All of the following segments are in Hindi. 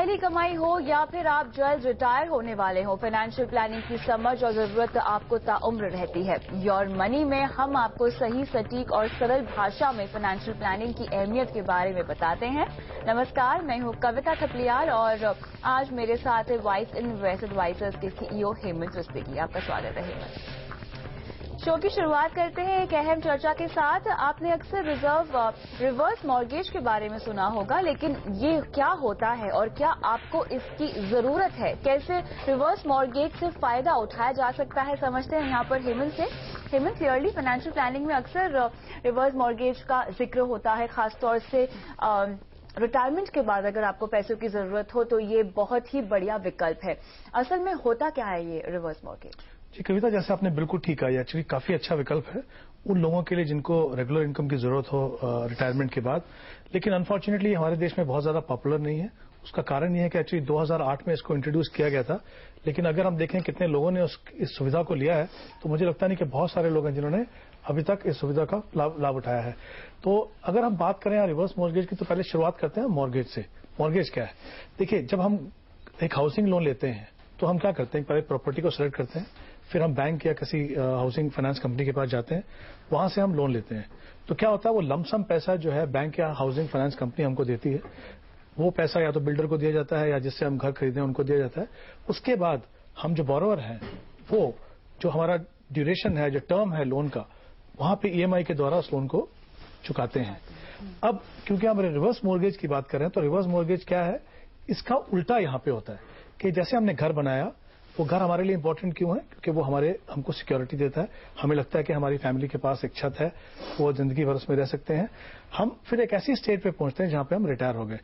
पहली कमाई हो या फिर आप जल्द रिटायर होने वाले हो, फाइनेंशियल प्लानिंग की समझ और जरूरत आपको ताउम्र रहती है। योर मनी में हम आपको सही, सटीक और सरल भाषा में फाइनेंशियल प्लानिंग की अहमियत के बारे में बताते हैं। नमस्कार, मैं हूं कविता थपलियाल और आज मेरे साथ है वाइस इन्वेस्ट एडवाइजर्स के सीईओ हेमंत रुस्तगी। आपका स्वागत है हेमंत। शो की शुरुआत करते हैं एक अहम चर्चा के साथ। आपने अक्सर रिवर्स मॉर्गेज के बारे में सुना होगा, लेकिन ये क्या होता है और क्या आपको इसकी जरूरत है? कैसे रिवर्स मॉर्गेज से फायदा उठाया जा सकता है, समझते हैं यहाँ पर हेमंत से। हेमंत, क्लियरली फाइनेंशियल प्लानिंग में अक्सर रिवर्स मॉर्गेज का जिक्र होता है, खासतौर से रिटायरमेंट के बाद अगर आपको पैसों की जरूरत हो तो ये बहुत ही बढ़िया विकल्प है। असल में होता क्या है ये रिवर्स मॉर्गेज? जी कविता, जैसे आपने बिल्कुल ठीक कहा, एक्चुअली काफी अच्छा विकल्प है उन लोगों के लिए जिनको रेगुलर इनकम की जरूरत हो रिटायरमेंट के बाद। लेकिन अनफॉर्चुनेटली हमारे देश में बहुत ज्यादा पॉपुलर नहीं है। उसका कारण यह है कि एक्चुअली 2008 में इसको इंट्रोड्यूस किया गया था, लेकिन अगर हम देखें कितने लोगों ने इस सुविधा को लिया है तो मुझे लगता नहीं कि बहुत सारे लोग हैं जिन्होंने अभी तक इस सुविधा का लाभ उठाया है। तो अगर हम बात करें रिवर्स मॉर्गेज की, तो पहले शुरुआत करते हैं मॉर्गेज से। मॉर्गेज क्या है? देखिए, जब हम एक हाउसिंग लोन लेते हैं तो हम क्या करते हैं, पहले प्रॉपर्टी को सेलेक्ट करते हैं, फिर हम बैंक या किसी हाउसिंग फाइनेंस कंपनी के पास जाते हैं, वहां से हम लोन लेते हैं। तो क्या होता है, वो लमसम पैसा जो है बैंक या हाउसिंग फाइनेंस कंपनी हमको देती है, वो पैसा या तो बिल्डर को दिया जाता है या जिससे हम घर खरीदे उनको दिया जाता है। उसके बाद हम जो बोरोवर हैं, वो जो हमारा ड्यूरेशन है, जो टर्म है लोन का, वहां पे ईएमआई के द्वारा उस लोन को चुकाते हैं। अब क्योंकि हम रिवर्स मॉर्गेज की बात कर रहे हैं, तो रिवर्स मॉर्गेज क्या है, इसका उल्टा यहाँ पे होता है कि जैसे हमने घर बनाया, वो घर हमारे लिए इंपॉर्टेंट क्यों है? क्योंकि वो हमको सिक्योरिटी देता है। हमें लगता है कि हमारी फैमिली के पास एक छत है, वो जिंदगी भर उसमें रह सकते हैं। हम फिर एक ऐसी स्टेज पे पहुंचते हैं जहां पे हम रिटायर हो गए।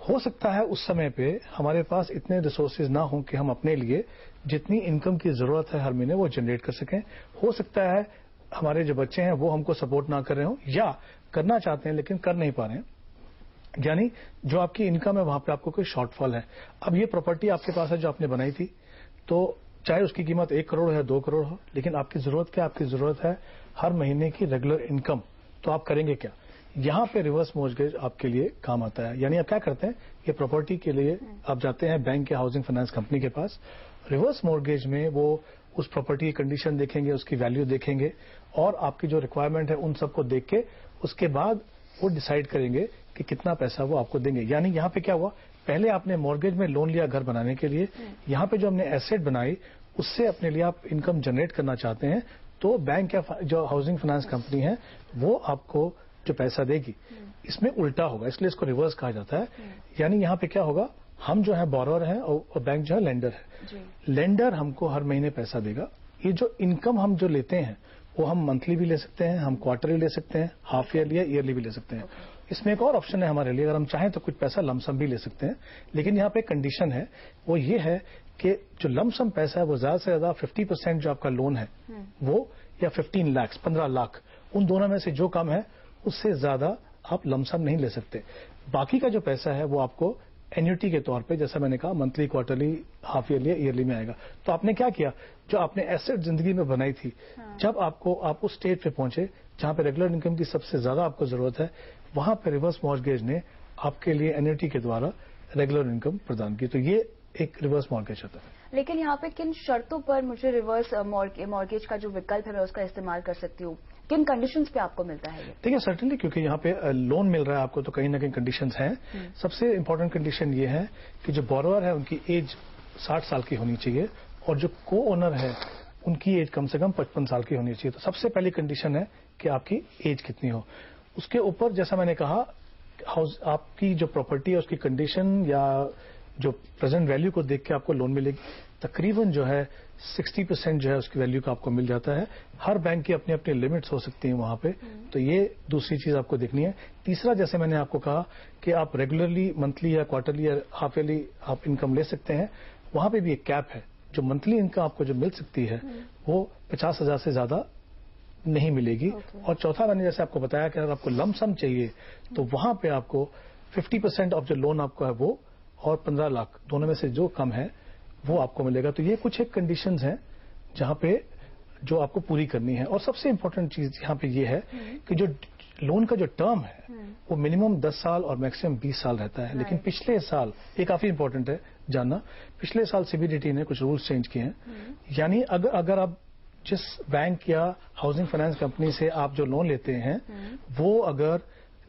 हो सकता है उस समय पे हमारे पास इतने रिसोर्सेज ना हो कि हम अपने लिए जितनी इनकम की जरूरत है हर महीने वो जनरेट कर सकें। हो सकता है हमारे जो बच्चे हैं वो हमको सपोर्ट ना कर रहे हो, या करना चाहते हैं लेकिन कर नहीं पा रहे हैं, यानी जो आपकी इनकम है वहां पे आपको कोई शॉर्टफॉल है। अब ये प्रॉपर्टी आपके पास है जो आपने बनाई थी, तो चाहे उसकी कीमत 1 करोड़ है, 2 करोड़ हो, लेकिन आपकी जरूरत क्या? आपकी जरूरत है हर महीने की रेगुलर इनकम। तो आप करेंगे क्या? यहाँ पे रिवर्स मॉर्गेज आपके लिए काम आता है। यानी आप क्या करते हैं, ये प्रॉपर्टी के लिए आप जाते हैं बैंक या हाउसिंग फाइनेंस कंपनी के पास। रिवर्स मॉर्गेज में वो उस प्रॉपर्टी की कंडीशन देखेंगे, उसकी वैल्यू देखेंगे और आपकी जो रिक्वायरमेंट है उन सबको देख के उसके बाद वो डिसाइड करेंगे कि कितना पैसा वो आपको देंगे। यानी यहाँ पे क्या हुआ, पहले आपने मॉर्गेज में लोन लिया घर बनाने के लिए, यहाँ पे जो हमने एसेट बनाई उससे अपने लिए आप इनकम जनरेट करना चाहते हैं, तो बैंक या जो हाउसिंग फाइनेंस कंपनी है वो आपको जो पैसा देगी। इसमें उल्टा होगा, इसलिए इसको रिवर्स कहा जाता है। यानी यहाँ पे क्या होगा, हम जो है बोरोवर हैं और बैंक जो है लेंडर है। लेंडर हमको हर महीने पैसा देगा। ये जो इनकम हम जो लेते हैं वो हम मंथली भी ले सकते हैं, हम क्वार्टरली ले सकते हैं, हाफ ईयरली या ईयरली भी ले सकते हैं। इसमें एक और ऑप्शन है हमारे लिए, अगर हम चाहें तो कुछ पैसा लमसम भी ले सकते हैं। लेकिन यहाँ पे कंडीशन है, वो ये है कि जो लमसम पैसा है वो ज्यादा से ज्यादा 50% जो आपका लोन है वो, या 15 लाख, उन दोनों में से जो कम है उससे ज्यादा आप लमसम नहीं ले सकते। बाकी का जो पैसा है वो आपको एन्युटी के तौर पे, जैसा मैंने कहा, monthly, quarterly, half yearly, yearly में आएगा। तो आपने क्या किया, जो आपने एसेट जिंदगी में बनाई थी, जब आप उस स्टेज पे पहुंचे जहां पे रेगुलर इनकम की सबसे ज्यादा आपको जरूरत है, वहां पे रिवर्स मॉर्गेज ने आपके लिए एन्युटी के द्वारा रेगुलर इनकम प्रदान की। तो ये एक रिवर्स मॉर्गेज होता है। लेकिन यहाँ पे किन शर्तों पर मुझे रिवर्स मॉर्गेज का जो विकल्प है मैं उसका इस्तेमाल कर सकती हूँ? किन कंडीशंस पे आपको मिलता है ये? देखिए, सर्टेनली क्योंकि यहाँ पे लोन मिल रहा है आपको, तो कहीं ना कहीं कंडीशंस हैं। सबसे इंपॉर्टेंट कंडीशन ये है कि जो बोरोवर है उनकी एज 60 साल की होनी चाहिए और जो को ओनर है उनकी एज कम से कम 55 साल की होनी चाहिए। तो सबसे पहली कंडीशन है कि आपकी एज कितनी हो। उसके ऊपर, जैसा मैंने कहा, आपकी जो प्रॉपर्टी है उसकी कंडीशन या जो प्रेजेंट वैल्यू को देख के आपको लोन मिलेगी। तकरीबन जो है 60% जो है उसकी वैल्यू का आपको मिल जाता है। हर बैंक की अपनी अपनी लिमिट्स हो सकती हैं वहां पे, तो ये दूसरी चीज आपको देखनी है। तीसरा, जैसे मैंने आपको कहा कि आप रेगुलरली मंथली या क्वार्टरली या हाफ ईयरली आप इनकम ले सकते हैं, वहां पे भी एक कैप है। जो मंथली इनकम आपको जो मिल सकती है वो 50,000 से ज्यादा नहीं मिलेगी। और चौथा, मैंने जैसे आपको बताया कि अगर आपको लमसम चाहिए तो वहां पे आपको 50% ऑफ जो लोन आपको है वो और 15 लाख दोनों में से जो कम है वो आपको मिलेगा। तो ये कुछ एक कंडीशंस हैं जहां पे जो आपको पूरी करनी है। और सबसे इंपॉर्टेंट चीज यहाँ पे ये है कि जो लोन का जो टर्म है वो मिनिमम 10 साल और मैक्सिमम 20 साल रहता है। लेकिन पिछले साल, ये काफी इंपॉर्टेंट है जानना, पिछले साल सीबीडीटी ने कुछ रूल्स चेंज किए हैं। यानी अगर आप जिस बैंक या हाउसिंग फाइनेंस कंपनी से आप जो लोन लेते हैं, वो अगर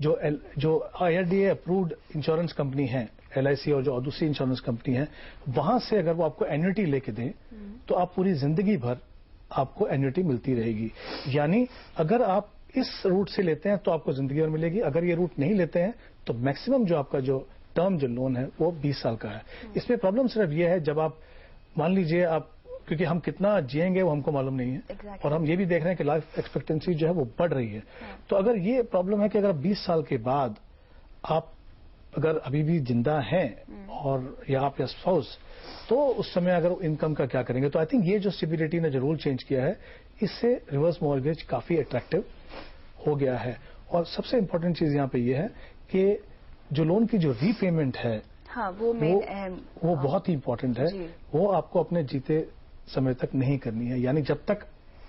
जो IRDA अप्रूव्ड इंश्योरेंस कंपनी है, LIC और जो दूसरी इंश्योरेंस कंपनी है, वहां से अगर वो आपको एन्युटी लेके दें तो आप पूरी जिंदगी भर आपको एन्युटी मिलती रहेगी। यानी अगर आप इस रूट से लेते हैं तो आपको जिंदगी भर मिलेगी, अगर ये रूट नहीं लेते हैं तो मैक्सिमम जो आपका जो टर्म जो लोन है वो 20 साल का है। इसमें प्रॉब्लम सिर्फ ये है, जब आप मान लीजिए आप, क्योंकि हम कितना जिएंगे वो हमको मालूम नहीं है, और हम ये भी देख रहे हैं कि लाइफ एक्सपेक्टेंसी जो है वो बढ़ रही है। तो अगर ये प्रॉब्लम है कि अगर 20 साल के बाद आप अगर अभी भी जिंदा हैं और या आप या स्पाउस, तो उस समय अगर इनकम का क्या करेंगे। तो आई थिंक ये जो सीबीडीटी ने जो रूल चेंज किया है, इससे रिवर्स मॉर्गेज काफी अट्रैक्टिव हो गया है। और सबसे इंपॉर्टेंट चीज यहाँ पे ये है कि जो लोन की जो रीपेमेंट है, हाँ, वो बहुत ही इंपॉर्टेंट है। वो आपको अपने जीते समय तक नहीं करनी है। यानी जब तक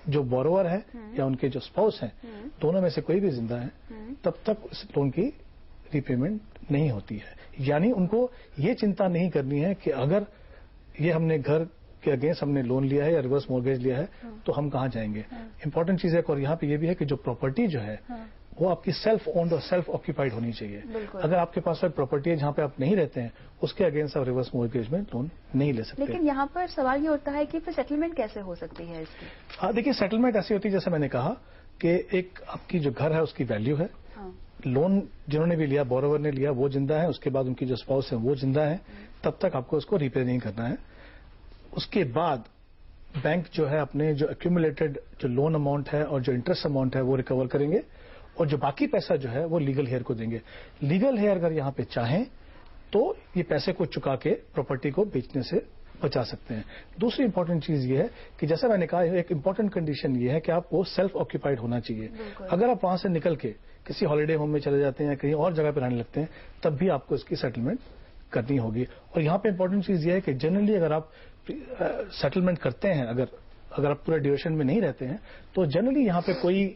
जो बोरोवर है या उनके जो स्पाउस हैं, दोनों में से कोई भी जिंदा है, तब तक उस लोन की रीपेमेंट नहीं होती है। यानी उनको ये चिंता नहीं करनी है कि अगर ये हमने घर के अगेंस्ट हमने लोन लिया है या रिवर्स मॉर्गेज लिया है तो हम कहाँ जाएंगे। इंपॉर्टेंट चीज है, और यहाँ पे ये भी है कि जो प्रॉपर्टी जो है वो आपकी सेल्फ ओन्ड और सेल्फ ऑक्यूपाइड होनी चाहिए। अगर आपके पास एक प्रॉपर्टी है जहाँ पे आप नहीं रहते हैं, उसके अगेंस्ट आप रिवर्स मॉर्गेज में लोन नहीं ले सकते। लेकिन यहाँ पर सवाल ये होता है कि फिर सेटलमेंट कैसे हो सकती है इसकी? हाँ, देखिए, सेटलमेंट ऐसी होती है जैसे मैंने कहा कि एक आपकी जो घर है उसकी वैल्यू है, लोन जिन्होंने भी लिया, बोरोवर ने लिया, वो जिंदा है, उसके बाद उनकी जो स्पाउस है वो जिंदा है, तब तक आपको उसको रीपे नहीं करना है। उसके बाद बैंक जो है अपने जो एक्यूमुलेटेड जो लोन अमाउंट है और जो इंटरेस्ट अमाउंट है वो रिकवर करेंगे, और जो बाकी पैसा जो है वो लीगल हेयर को देंगे। लीगल हेयर अगर यहाँ पे चाहें तो ये पैसे को चुका के प्रॉपर्टी को बेचने से बचा सकते हैं। दूसरी इंपॉर्टेंट चीज ये है कि जैसा मैंने कहा, एक इंपॉर्टेंट कंडीशन ये है कि आप वो सेल्फ ऑक्यूपाइड होना चाहिए। अगर आप वहां से निकल के किसी हॉलिडे होम में चले जाते हैं या कहीं और जगह पर रहने लगते हैं, तब भी आपको इसकी सेटलमेंट करनी होगी। और यहाँ पे इंपॉर्टेंट चीज ये है कि जनरली अगर आप सेटलमेंट करते हैं, अगर आप पूरे ड्यूरेशन में नहीं रहते हैं, तो जनरली यहाँ पे कोई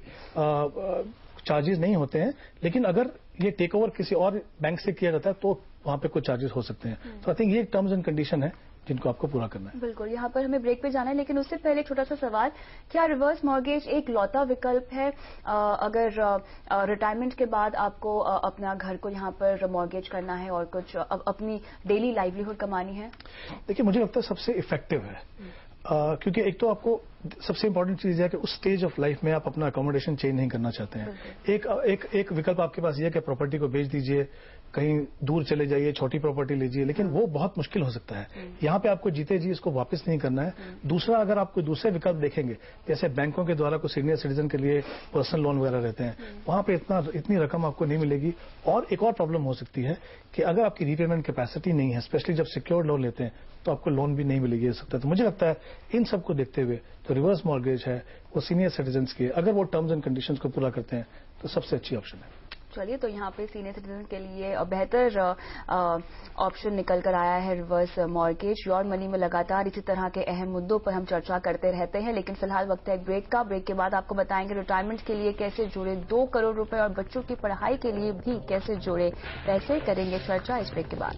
चार्जेस नहीं होते हैं। लेकिन अगर ये टेक ओवर किसी और बैंक से किया जाता है तो वहां पे कुछ चार्जेस हो सकते हैं। तो आई थिंक ये टर्म्स एंड कंडीशन है जिनको आपको पूरा करना है। बिल्कुल, यहाँ पर हमें ब्रेक पे जाना है, लेकिन उससे पहले छोटा सा सवाल, क्या रिवर्स मॉर्गेज एक लौता विकल्प है अगर रिटायरमेंट के बाद आपको अपना घर को यहाँ पर मॉर्गेज करना है और कुछ अपनी डेली लाइवलीहुड कमानी है? देखिए, मुझे लगता है सबसे इफेक्टिव है, क्योंकि एक तो आपको सबसे इंपॉर्टेंट चीज है कि उस स्टेज ऑफ लाइफ में आप अपना अकोमोडेशन चेंज नहीं करना चाहते हैं। एक विकल्प आपके पास ये है कि प्रॉपर्टी को बेच दीजिए, कहीं दूर चले जाइए, छोटी प्रॉपर्टी लीजिए, लेकिन वो बहुत मुश्किल हो सकता है। यहाँ पे आपको जीते जी इसको वापस नहीं करना है। दूसरा, अगर आप कोई दूसरे विकल्प देखेंगे, जैसे बैंकों के द्वारा कोई सीनियर सिटीजन के लिए पर्सनल लोन वगैरह रहते हैं, वहां पे इतनी रकम आपको नहीं मिलेगी। और एक और प्रॉब्लम हो सकती है कि अगर आपकी रीपेमेंट कैपेसिटी नहीं है, स्पेशली जब सिक्योर्ड लोन लेते हैं, तो आपको लोन भी नहीं मिलेगी हो सकता है। तो मुझे लगता है इन सबको देखते हुए तो रिवर्स मॉर्गेज है वो सीनियर सिटीजन्स के, अगर वो टर्म्स एंड कंडीशंस को पूरा करते हैं तो सबसे अच्छी ऑप्शन है। चलिए, तो यहाँ पे सीनियर सिटीजन के लिए बेहतर ऑप्शन निकल कर आया है रिवर्स मॉर्गेज। योर मनी में लगातार इसी तरह के अहम मुद्दों पर हम चर्चा करते रहते हैं, लेकिन फिलहाल वक्त है एक ब्रेक का। ब्रेक के बाद आपको बताएंगे रिटायरमेंट के लिए कैसे जोड़े 2 करोड़ रुपए और बच्चों की पढ़ाई के लिए भी कैसे जोड़े पैसे, करेंगे चर्चा इस ब्रेक के बाद।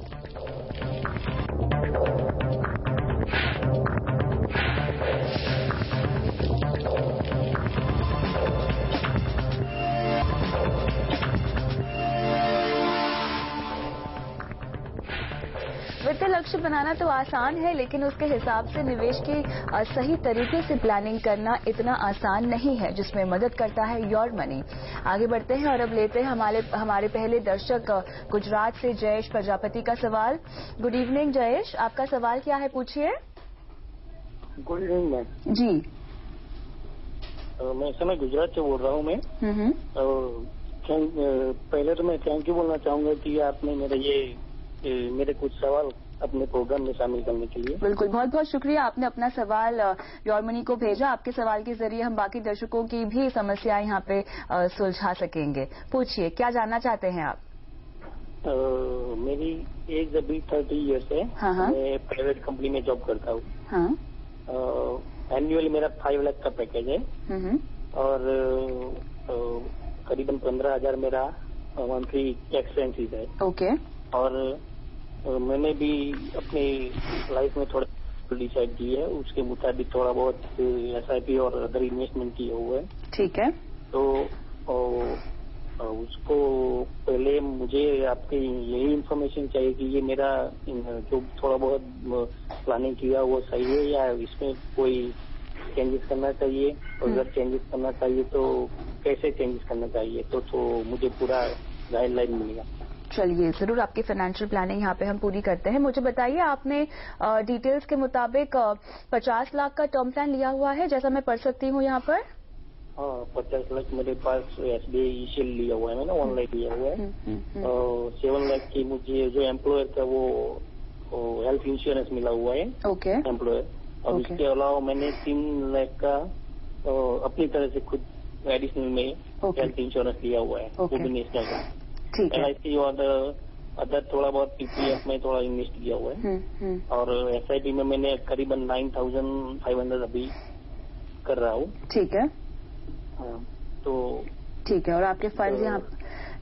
वित्तीय लक्ष्य बनाना तो आसान है, लेकिन उसके हिसाब से निवेश की सही तरीके से प्लानिंग करना इतना आसान नहीं है, जिसमें मदद करता है योर मनी। आगे बढ़ते हैं और अब लेते हैं हमारे पहले दर्शक गुजरात से जयेश प्रजापति का सवाल। गुड इवनिंग जयेश, आपका सवाल क्या है, पूछिए। गुड इवनिंग मैम जी। मैं इस समय गुजरात से बोल रहा हूँ मैं। पहले तो मैं थैंक यू बोलना चाहूंगा कि आपने मेरे कुछ सवाल अपने प्रोग्राम में शामिल करने के लिए। बिल्कुल, बहुत बहुत शुक्रिया, आपने अपना सवाल योर मनी को भेजा। आपके सवाल के जरिए हम बाकी दर्शकों की भी समस्याएं यहाँ पे सुलझा सकेंगे। पूछिए, क्या जानना चाहते हैं आप? मेरी एज अभी 30 ईयर्स है। हाँ। मैं प्राइवेट कंपनी में जॉब करता हूँ। हाँ। एनुअली मेरा 5 लाख का पैकेज है। और करीबन 15,000 मेरा मंथली एक्सपेंसेस है। ओके। और मैंने भी अपनी लाइफ में थोड़ा डिसाइड की है, उसके मुताबिक थोड़ा बहुत SIP और अदर इन्वेस्टमेंट किए हुए है। ठीक है। तो उसको पहले मुझे आपकी यही इंफॉर्मेशन चाहिए कि ये मेरा जो थोड़ा बहुत प्लानिंग किया वो सही है या इसमें कोई चेंजेस करना चाहिए, और अगर चेंजेस करना चाहिए तो कैसे चेंजेस करना चाहिए, तो मुझे पूरा गाइडलाइन मिलेगा। चलिए, जरूर आपकी फाइनेंशियल प्लानिंग यहाँ पे हम पूरी करते हैं। मुझे बताइए, आपने डिटेल्स के मुताबिक 50 लाख का टर्म प्लान लिया हुआ है, जैसा मैं पढ़ सकती हूँ यहाँ पर? हाँ, 50 लाख मेरे पास SBI शेल लिया हुआ है, मैंने ऑनलाइन लिया हुआ है। 7 लाख की मुझे जो एम्प्लॉयर था वो हेल्थ इंश्योरेंस मिला हुआ है। ओके। एम्प्लॉयर। और इसके अलावा मैंने 3 लाख का अपनी तरह से खुद एडिशनल में हेल्थ इंश्योरेंस लिया हुआ है, वो भी नेशनल का। ठीक है। LIC और अदर थोड़ा बहुत PPF में थोड़ा इन्वेस्ट किया हुआ है। और SIP में मैंने करीबन 9,500 अभी कर रहा हूँ। ठीक है। तो ठीक है। और आपके फंड्स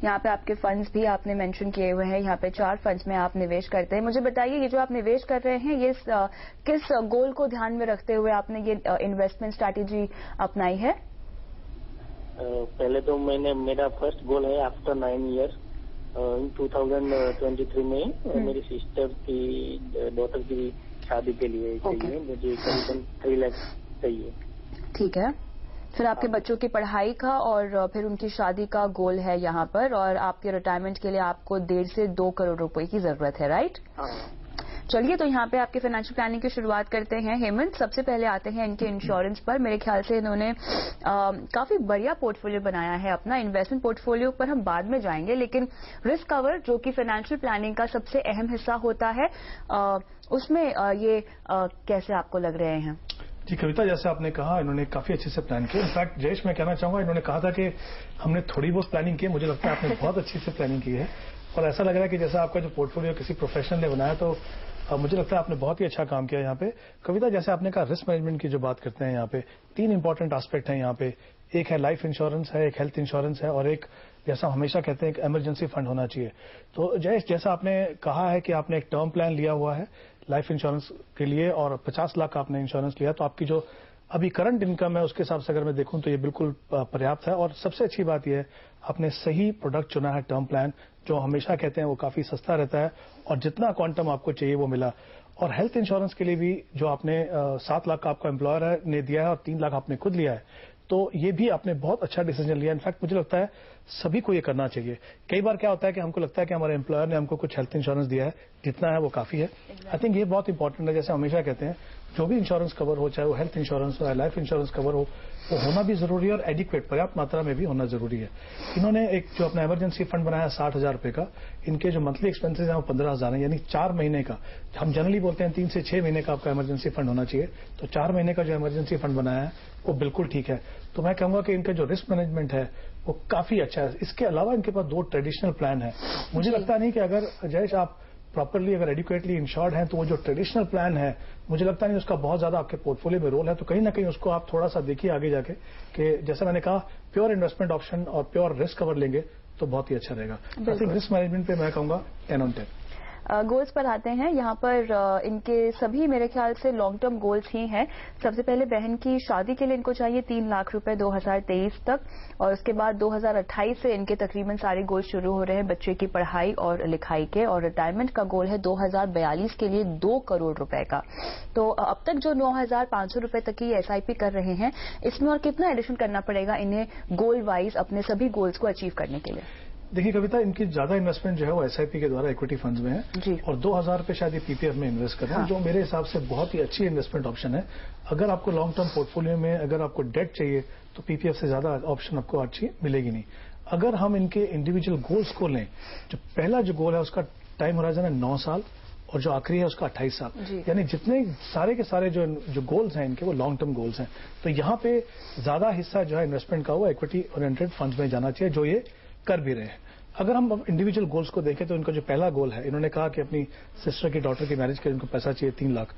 यहाँ पे आपके फंड्स भी आपने मेंशन किए हुए हैं, यहाँ पे 4 फंड्स में आप निवेश करते हैं। मुझे बताइए, ये जो आप निवेश कर रहे हैं, ये किस गोल को ध्यान में रखते हुए आपने ये इन्वेस्टमेंट स्ट्रैटेजी अपनाई है? पहले तो मेरा फर्स्ट गोल है आफ्टर 9 ईयर्स इन 2023 में मेरी सिस्टर की डॉटर की शादी के लिए चाहिए मुझे करीबन 3 लाख चाहिए। ठीक है। फिर आपके बच्चों की पढ़ाई का और फिर उनकी शादी का गोल है यहाँ पर, और आपके रिटायरमेंट के लिए आपको 1.5 से 2 करोड़ रुपए की जरूरत है, राइट? चलिए, तो यहाँ पे आपकी फाइनेंशियल प्लानिंग की शुरुआत करते हैं। हेमंत, सबसे पहले आते हैं इनके इंश्योरेंस पर। मेरे ख्याल से इन्होंने काफी बढ़िया पोर्टफोलियो बनाया है अपना। इन्वेस्टमेंट पोर्टफोलियो पर हम बाद में जाएंगे, लेकिन रिस्क कवर जो कि फाइनेंशियल प्लानिंग का सबसे अहम हिस्सा होता है, उसमें ये कैसे आपको लग रहे हैं? जी कविता, जैसे आपने कहा, इन्होंने काफी अच्छे से प्लान किया। इनफैक्ट जयेश, मैं कहना चाहूंगा, इन्होंने कहा था कि हमने थोड़ी बहुत प्लानिंग की है, मुझे लगता है आपने बहुत अच्छी से प्लानिंग की है। और ऐसा लग रहा है कि जैसा आपका जो पोर्टफोलियो किसी प्रोफेशनल ने बनाया, तो मुझे लगता है आपने बहुत ही अच्छा काम किया यहाँ पे। कविता, जैसे आपने कहा, रिस्क मैनेजमेंट की जो बात करते हैं यहाँ पे 3 इंपॉर्टेंट एस्पेक्ट हैं यहाँ पे। एक है लाइफ इंश्योरेंस है, एक हेल्थ इंश्योरेंस है, और एक, जैसा हमेशा कहते हैं, एक इमरजेंसी फंड होना चाहिए। तो जयेश, जैसा आपने कहा है कि आपने एक टर्म प्लान लिया हुआ है लाइफ इंश्योरेंस के लिए और 50 लाख का आपने इंश्योरेंस लिया, तो आपकी जो अभी करंट इनकम है उसके हिसाब से अगर मैं देखूं तो ये बिल्कुल पर्याप्त है। और सबसे अच्छी बात यह है आपने सही प्रोडक्ट चुना है, टर्म प्लान, जो हमेशा कहते हैं वो काफी सस्ता रहता है और जितना क्वांटम आपको चाहिए वो मिला। और हेल्थ इंश्योरेंस के लिए भी जो आपने 7 लाख का आपका एम्प्लॉयर है ने दिया है और 3 लाख आपने खुद लिया है, तो ये भी आपने बहुत अच्छा डिसीजन लिया। इनफैक्ट मुझे लगता है सभी को ये करना चाहिए। कई बार क्या होता है कि हमको लगता है कि हमारे एम्प्लॉयर ने हमको कुछ हेल्थ इंश्योरेंस दिया है, जितना है वो काफी है। आई थिंक ये बहुत इंपॉर्टेंट है। जैसे हमेशा कहते हैं, जो भी इंश्योरेंस कवर हो, चाहे वो हेल्थ इंश्योरेंस हो या लाइफ इंश्योरेंस कवर हो, वो होना भी जरूरी है और एडिक्वेट, पर्याप्त मात्रा में भी होना जरूरी है। इन्होंने एक जो अपना इमरजेंसी फंड बनाया 60,000 रुपए का, इनके जो मंथली एक्सपेंसेस हैं वो 15,000 है, यानी 4 महीने का। हम जनरली बोलते हैं 3 से 6 महीने का आपका इमरजेंसी फंड होना चाहिए, तो 4 महीने का जो इमरजेंसी फंड बनाया है वो बिल्कुल ठीक है। तो मैं कहूंगा कि इनका जो रिस्क मैनेजमेंट है वो काफी अच्छा है। इसके अलावा इनके पास 2 ट्रेडिशनल प्लान है। मुझे लगता नहीं कि अगर जयेश आप प्रॉपरली अगर एडिक्वेटली इंश्योर्ड हैं, तो वो जो ट्रेडिशनल प्लान है, मुझे लगता नहीं उसका बहुत ज्यादा आपके पोर्टफोलियो में रोल है। तो कहीं ना कहीं उसको आप थोड़ा सा देखिए आगे जाके कि जैसा मैंने कहा, प्योर इन्वेस्टमेंट ऑप्शन और प्योर रिस्क कवर लेंगे तो बहुत ही अच्छा रहेगा। आई थिंक रिस्क मैनेजमेंट पे मैं कहूंगा 10 on 10। गोल्स पर आते हैं। यहाँ पर इनके सभी मेरे ख्याल से लॉन्ग टर्म गोल्स ही हैं। सबसे पहले बहन की शादी के लिए इनको चाहिए 3 लाख रुपए 2023 तक, और उसके बाद 2028 से इनके तकरीबन सारे गोल शुरू हो रहे हैं बच्चे की पढ़ाई और लिखाई के। और रिटायरमेंट का गोल है 2042 के लिए 2 करोड़ रुपए का। तो अब तक जो 9,500 रुपए तक की SIP कर रहे हैं, इसमें और कितना एडिशन करना पड़ेगा इन्हें गोल वाइज अपने सभी गोल्स को अचीव करने के लिए? देखिए कविता, इनकी ज्यादा इन्वेस्टमेंट जो है वो SIP के द्वारा इक्विटी फंड्स में है और 2,000 रुपए शायद ये PPF में इन्वेस्ट कर रहे हैं, जो मेरे हिसाब से बहुत ही अच्छी इन्वेस्टमेंट ऑप्शन है। अगर आपको लॉन्ग टर्म पोर्टफोलियो में अगर आपको डेट चाहिए तो PPF से ज्यादा ऑप्शन आपको अच्छी मिलेगी नहीं। अगर हम इनके इंडिविजुअल गोल्स को लें, जो पहला जो गोल है उसका टाइम होराइजन है 9 साल और जो आखिरी है उसका 28 साल, यानी जितने सारे के सारे जो गोल्स हैं इनके वो लॉन्ग टर्म गोल्स हैं। तो यहाँ पे ज्यादा हिस्सा जो है इन्वेस्टमेंट का वो इक्विटी ओरिएंटेड फंड्स में जाना चाहिए, जो ये कर भी रहे हैं। अगर हम इंडिविजुअल गोल्स को देखें तो इनका जो पहला गोल है, इन्होंने कहा कि अपनी सिस्टर की डॉटर की मैरिज के लिए इनको पैसा चाहिए 3 लाख।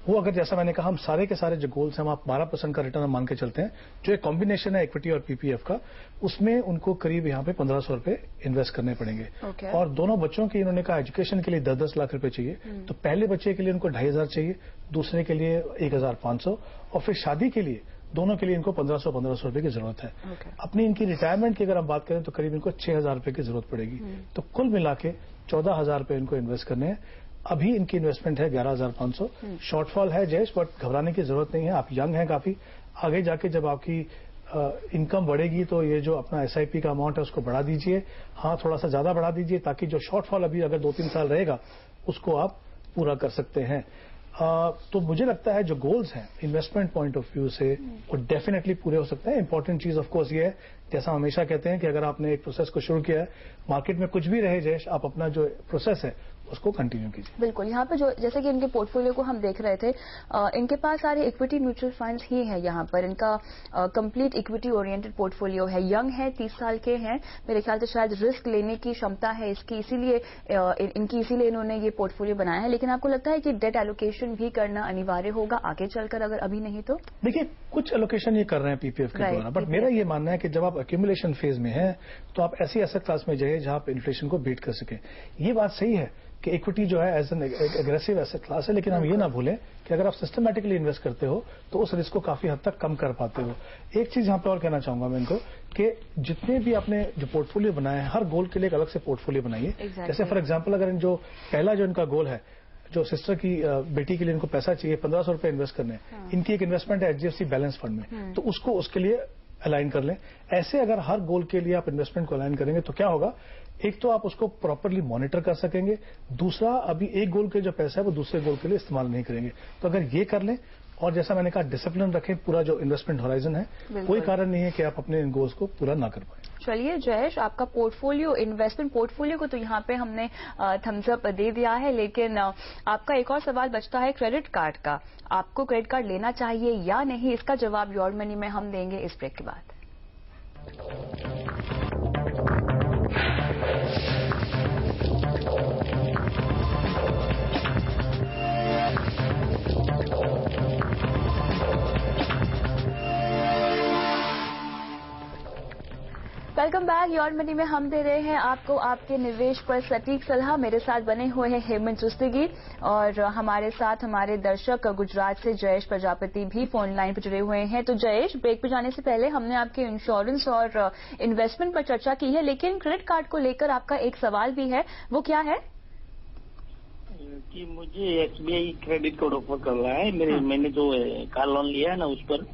वो अगर जैसा मैंने कहा हम सारे के सारे जो गोल्स हैं, हम आप 12% का रिटर्न मान के चलते हैं, जो एक कॉम्बिनेशन है इक्विटी और पीपीएफ का, उसमें उनको करीब यहाँ पे 1500 रुपए इन्वेस्ट करने पड़ेंगे। और दोनों बच्चों की इन्होंने कहा एजुकेशन के लिए 10-10 लाख रुपए चाहिए। तो पहले बच्चे के लिए उनको 2500 चाहिए, दूसरे के लिए 1500, और फिर शादी के लिए दोनों के लिए इनको 1500 रुपए की जरूरत है। अपनी इनकी रिटायरमेंट की अगर हम बात करें तो करीब इनको 6000 रुपए की जरूरत पड़ेगी। तो कुल मिला के 14000 रुपए इनको इन्वेस्ट करने हैं। अभी इनकी इन्वेस्टमेंट है 11500। शॉर्टफॉल है जयेश, बट घबराने की जरूरत नहीं है। आप यंग हैं काफी, आगे जाके जब आपकी इनकम बढ़ेगी तो ये जो अपना एसआईपी का अमाउंट है उसको बढ़ा दीजिए। हाँ, थोड़ा सा ज्यादा बढ़ा दीजिए ताकि जो शॉर्टफॉल अभी अगर 2-3 साल रहेगा उसको आप पूरा कर सकते हैं। तो मुझे लगता है जो गोल्स हैं इन्वेस्टमेंट पॉइंट ऑफ व्यू से वो डेफिनेटली पूरे हो सकते हैं। इंपॉर्टेंट चीज ऑफ कोर्स ये है, जैसा हम हमेशा कहते हैं कि अगर आपने एक प्रोसेस को शुरू किया है, मार्केट में कुछ भी रहे जयेश, आप अपना जो प्रोसेस है उसको कंटिन्यू कीजिए। बिल्कुल। यहाँ पे जो जैसे कि इनके पोर्टफोलियो को हम देख रहे थे, इनके पास सारे इक्विटी म्यूचुअल फंड्स ही है। यहाँ पर इनका कंप्लीट इक्विटी ओरिएंटेड पोर्टफोलियो है। यंग है, 30 साल के हैं, मेरे ख्याल से शायद रिस्क लेने की क्षमता है इसकी, इसीलिए इन्होंने ये पोर्टफोलियो बनाया है। लेकिन आपको लगता है कि डेट एलोकेशन भी करना अनिवार्य होगा आगे चलकर, अगर अभी नहीं तो? देखिए, कुछ एलोकेशन ये कर रहे हैं पीपीएफ के द्वारा, बट मेरा ये मानना है कि जब आप एक्यूमुलेशन फेज में हैं तो आप ऐसी एसेट क्लास में जाइए जहां आप इन्फ्लेशन को बीट कर सकें। ये बात सही है कि इक्विटी जो है as an aggressive asset class है, लेकिन हम ये ना भूलें कि अगर आप सिस्टमैटिकली इन्वेस्ट करते हो तो उस रिस्क को काफी हद तक कम कर पाते हो। एक चीज यहाँ पे और कहना चाहूंगा मैं इनको कि जितने भी आपने जो पोर्टफोलियो बनाए हैं, हर गोल के लिए एक अलग से पोर्टफोलियो बनाइए। जैसे फॉर एग्जाम्पल अगर जो पहला जो इनका गोल है, जो सिस्टर की बेटी के लिए इनको पैसा चाहिए 1500 रुपए इन्वेस्ट करने, इनकी एक इन्वेस्टमेंट है एचडीएफसी बैलेंस फंड में, तो उसको उसके लिए अलाइन कर लें। ऐसे अगर हर गोल के लिए आप इन्वेस्टमेंट को अलाइन करेंगे तो क्या होगा, एक तो आप उसको प्रॉपरली मॉनिटर कर सकेंगे, दूसरा अभी एक गोल के जो पैसा है वो दूसरे गोल के लिए इस्तेमाल नहीं करेंगे। तो अगर ये कर लें और जैसा मैंने कहा डिसिप्लिन रखें पूरा जो इन्वेस्टमेंट होराइजन है, कोई कारण नहीं है कि आप अपने इन गोल्स को पूरा ना कर पाए। चलिए जयेश, आपका पोर्टफोलियो, इन्वेस्टमेंट पोर्टफोलियो को तो यहाँ पे हमने थम्स अप दे दिया है, लेकिन आपका एक और सवाल बचता है क्रेडिट कार्ड का। आपको क्रेडिट कार्ड लेना चाहिए या नहीं, इसका जवाब योर मनी में हम देंगे इस ब्रेक के बाद। Welcome back. योर मनी में हम दे रहे हैं आपको आपके निवेश पर सटीक सलाह। मेरे साथ बने हुए हैं हेमंत रुस्तगी और हमारे साथ हमारे दर्शक गुजरात से जयेश प्रजापति भी फोन लाइन पर जुड़े हुए हैं। तो जयेश, ब्रेक पर जाने से पहले हमने आपके इंश्योरेंस और इन्वेस्टमेंट पर चर्चा की है, लेकिन क्रेडिट कार्ड को लेकर आपका एक सवाल भी है, वो क्या है? कि मुझे एसबीआई क्रेडिट कार्ड ऑफर कर रहा है, मैंने जो कार लोन लिया है ना उस पर,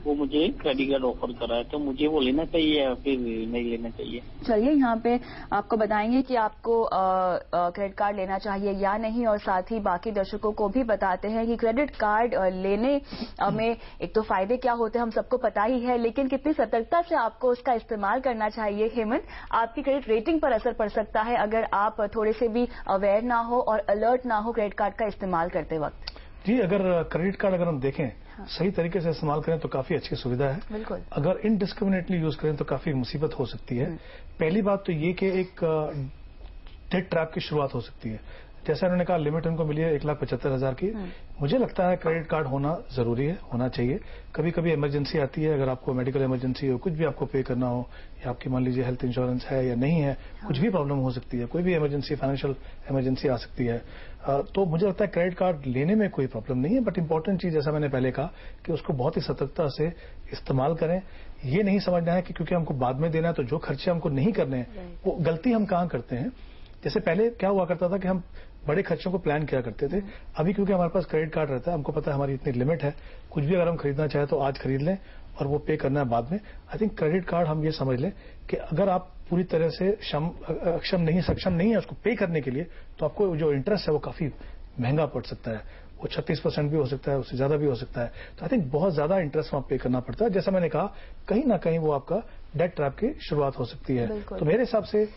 वो मुझे क्रेडिट कार्ड ऑफर कर रहा है, तो मुझे वो लेना चाहिए या फिर नहीं लेना चाहिए? चलिए यहाँ पे आपको बताएंगे कि आपको क्रेडिट कार्ड लेना चाहिए या नहीं, और साथ ही बाकी दर्शकों को भी बताते हैं कि क्रेडिट कार्ड लेने में एक तो फायदे क्या होते हैं हम सबको पता ही है, लेकिन कितनी सतर्कता से आपको उसका इस्तेमाल करना चाहिए। हेमंत, आपकी क्रेडिट रेटिंग पर असर पड़ सकता है अगर आप थोड़े से भी अवेयर ना हो और अलर्ट ना हो क्रेडिट कार्ड का इस्तेमाल करते वक्त। जी, अगर क्रेडिट कार्ड अगर हम देखें सही तरीके से इस्तेमाल करें तो काफी अच्छी सुविधा है। बिल्कुल। अगर इनडिस्क्रिमिनेटली यूज करें तो काफी मुसीबत हो सकती है। पहली बात तो ये कि एक डेट ट्रैप की शुरुआत हो सकती है। जैसा उन्होंने कहा लिमिट उनको मिली है 1,75,000 की। मुझे लगता है क्रेडिट कार्ड होना जरूरी है, होना चाहिए। कभी कभी इमरजेंसी आती है, अगर आपको मेडिकल इमरजेंसी हो, कुछ भी आपको पे करना हो, या आपकी मान लीजिए हेल्थ इंश्योरेंस है या नहीं है, कुछ भी प्रॉब्लम हो सकती है, कोई भी इमरजेंसी, फाइनेंशियल इमरजेंसी आ सकती है, तो मुझे लगता है क्रेडिट कार्ड लेने में कोई प्रॉब्लम नहीं है। बट इंपॉर्टेंट चीज जैसा मैंने पहले कहा कि उसको बहुत ही सतर्कता से इस्तेमाल करें। ये नहीं समझना है कि क्योंकि हमको बाद में देना है तो जो खर्चे हमको नहीं करने हैं, वो गलती हम कहाँ करते हैं। जैसे पहले क्या हुआ करता था कि हम बड़े खर्चों को प्लान किया करते थे। अभी क्योंकि हमारे पास क्रेडिट कार्ड रहता है, हमको पता है हमारी इतनी लिमिट है, कुछ भी अगर हम खरीदना चाहें तो आज खरीद लें और वो पे करना है बाद में। आई थिंक क्रेडिट कार्ड हम ये समझ लें कि अगर आप पूरी तरह से सक्षम नहीं है उसको पे करने के लिए, तो आपको जो इंटरेस्ट है वो काफी महंगा पड़ सकता है। वो 36% भी हो सकता है, उससे ज्यादा भी हो सकता है। तो आई थिंक बहुत ज्यादा इंटरेस्ट वहां पे करना पड़ता है। जैसा मैंने कहा, कहीं ना कहीं वो आपका डेट ट्रैप की शुरुआत हो सकती है। तो मेरे हिसाब से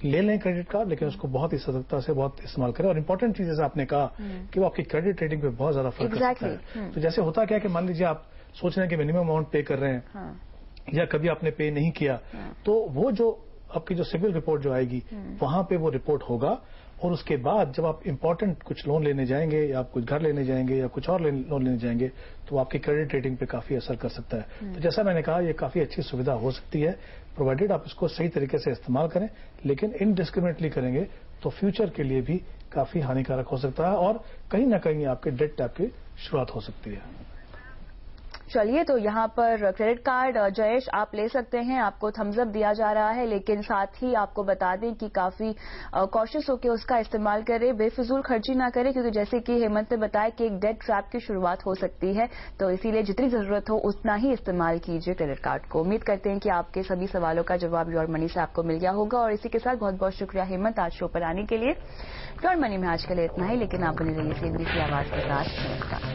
ले लें क्रेडिट कार्ड, लेकिन उसको बहुत ही सतर्कता से बहुत इस्तेमाल करें। और इंपॉर्टेंट चीज जैसे आपने कहा कि वो आपकी क्रेडिट रेटिंग पे बहुत ज्यादा फर्क कर सकता है। तो जैसे होता क्या है कि मान लीजिए आप सोच रहे हैं कि मिनिमम अमाउंट पे कर रहे हैं, या कभी आपने पे नहीं किया, तो वो जो आपकी जो सिविल रिपोर्ट जो आएगी वहां पे वो रिपोर्ट होगा। और उसके बाद जब आप इंपॉर्टेंट कुछ लोन लेने जाएंगे या आप कुछ घर लेने जाएंगे या कुछ और लोन लेने जाएंगे तो आपकी क्रेडिट रेटिंग पे काफी असर कर सकता है। तो जैसा मैंने कहा, ये काफी अच्छी सुविधा हो सकती है, प्रोवाइडेड आप इसको सही तरीके से इस्तेमाल करें। लेकिन इनडिस्क्रिमिनेटली करेंगे तो फ्यूचर के लिए भी काफी हानिकारक हो सकता है और कहीं ना कहीं आपके डेट टैप की शुरुआत हो सकती है। चलिए, तो यहाँ पर क्रेडिट कार्ड जयेश आप ले सकते हैं, आपको थम्स अप दिया जा रहा है, लेकिन साथ ही आपको बता दें कि काफी कॉशियस होकर उसका इस्तेमाल करें, बेफिजूल खर्ची ना करें, क्योंकि जैसे कि हेमंत ने बताया कि एक डेट ट्रैप की शुरुआत हो सकती है। तो इसीलिए जितनी जरूरत हो उतना ही इस्तेमाल कीजिए क्रेडिट कार्ड को। उम्मीद करते हैं कि आपके सभी सवालों का जवाब योर मनी से आपको मिल गया होगा। और इसी के साथ बहुत बहुत शुक्रिया हेमंत आज शो पर आने के लिए। योर मनी में आज के लिए इतना ही, लेकिन आप बने रहिए CNBC आवाज के साथ। नमस्कार।